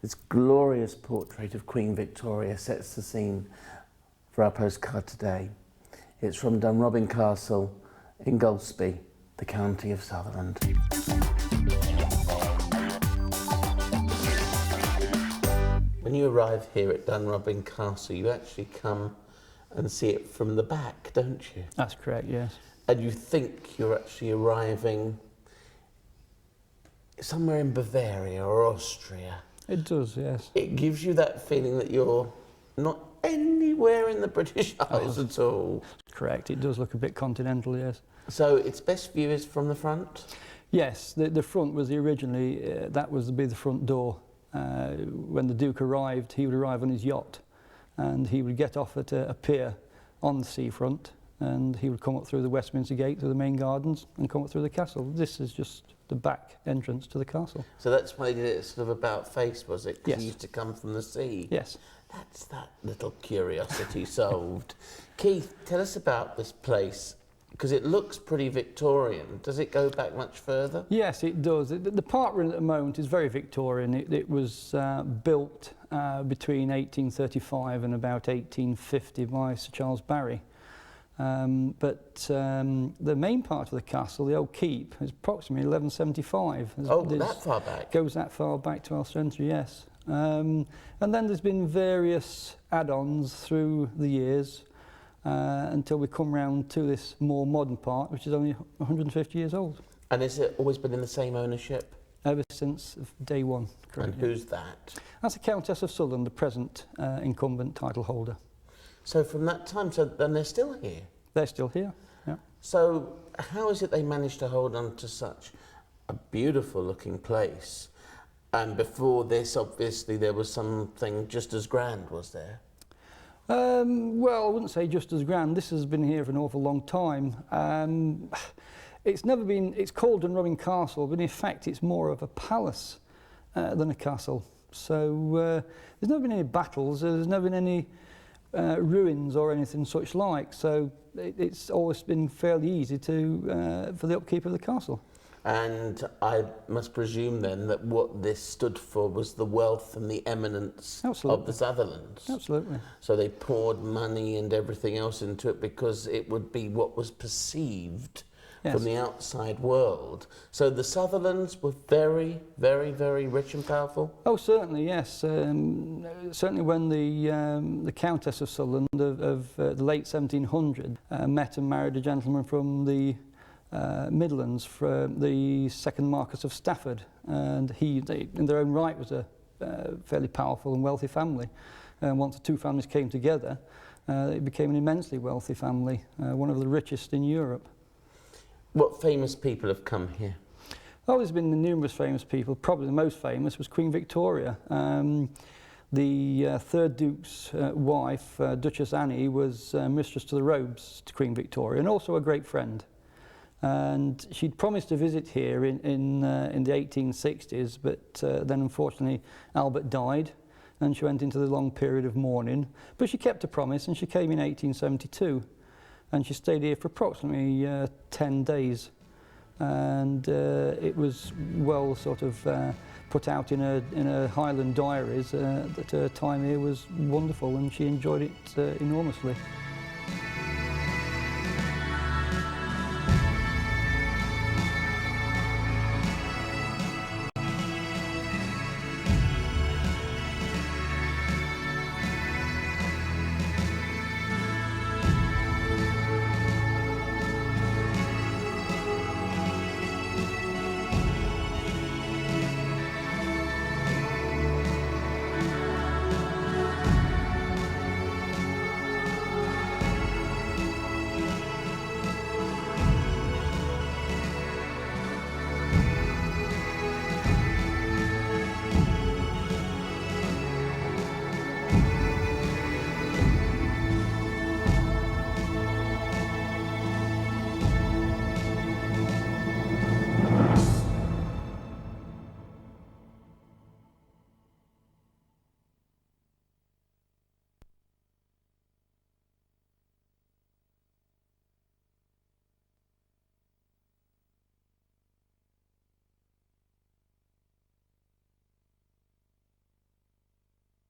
This glorious portrait of Queen Victoria sets the scene for our postcard today. It's from Dunrobin Castle in Golspie, the county of Sutherland. When you arrive here at Dunrobin Castle, you actually come and see it from the back, don't you? That's correct, yes. And you think you're actually arriving somewhere in Bavaria or Austria. It does, yes. It gives you that feeling that you're not anywhere in the British Isles at all. Correct, it does look a bit continental, yes. So its best view is from the front? Yes, the front was originally, that was to be the front door. When the Duke arrived, he would arrive on his yacht and he would get off at a pier on the seafront and he would come up through the Westminster Gate, through the main gardens and come up through the castle. This is just the back entrance to the castle. So that's why they did it sort of about face, was it? 'Cause Yes. he used to come from the sea. Yes. That's that little curiosity solved. Keith, tell us about this place, because it looks pretty Victorian. Does it go back much further? Yes, it does. The part we're in at the moment is very Victorian. It was built between 1835 and about 1850 by Sir Charles Barry. But the main part of the castle, the old keep, is approximately 1175. Oh, that far back? Goes that far back to our century, yes. And then there's been various add-ons through the years until we come round to this more modern part, which is only 150 years old. And has it always been in the same ownership? Ever since day one. And who's that? That's the Countess of Sutherland, the present incumbent title holder. So from that time, then they're still here? They're still here, yeah. So how is it they managed to hold on to such a beautiful looking place? And before this, obviously, there was something just as grand, was there? Well, I wouldn't say just as grand. This has been here for an awful long time. It's never been, it's called Dunrobin Castle, but in fact it's more of a palace than a castle. So there's never been any battles, there's never been any ruins or anything such like. So it's always been fairly easy to for the upkeep of the castle. And I must presume then that what this stood for was the wealth and the eminence of the Sutherlands. Absolutely. So they poured money and everything else into it because it would be what was perceived from the outside world. So the Sutherlands were very, very, very rich and powerful? Oh, certainly, yes. Certainly when the Countess of Sutherland of the late 1700s met and married a gentleman from the Midlands, from the second Marquess of Stafford, and they, in their own right, was a fairly powerful and wealthy family. And once the two families came together, it became an immensely wealthy family, one of the richest in Europe. What famous people have come here? Oh, there's been numerous famous people. Probably the most famous was Queen Victoria. The third Duke's wife, Duchess Annie, was mistress to the robes to Queen Victoria, and also a great friend. And she'd promised to visit here in the 1860s, but then unfortunately Albert died and she went into the long period of mourning. But she kept her promise and she came in 1872 and she stayed here for approximately 10 days. And it was well sort of put out in her Highland diaries that her time here was wonderful and she enjoyed it enormously.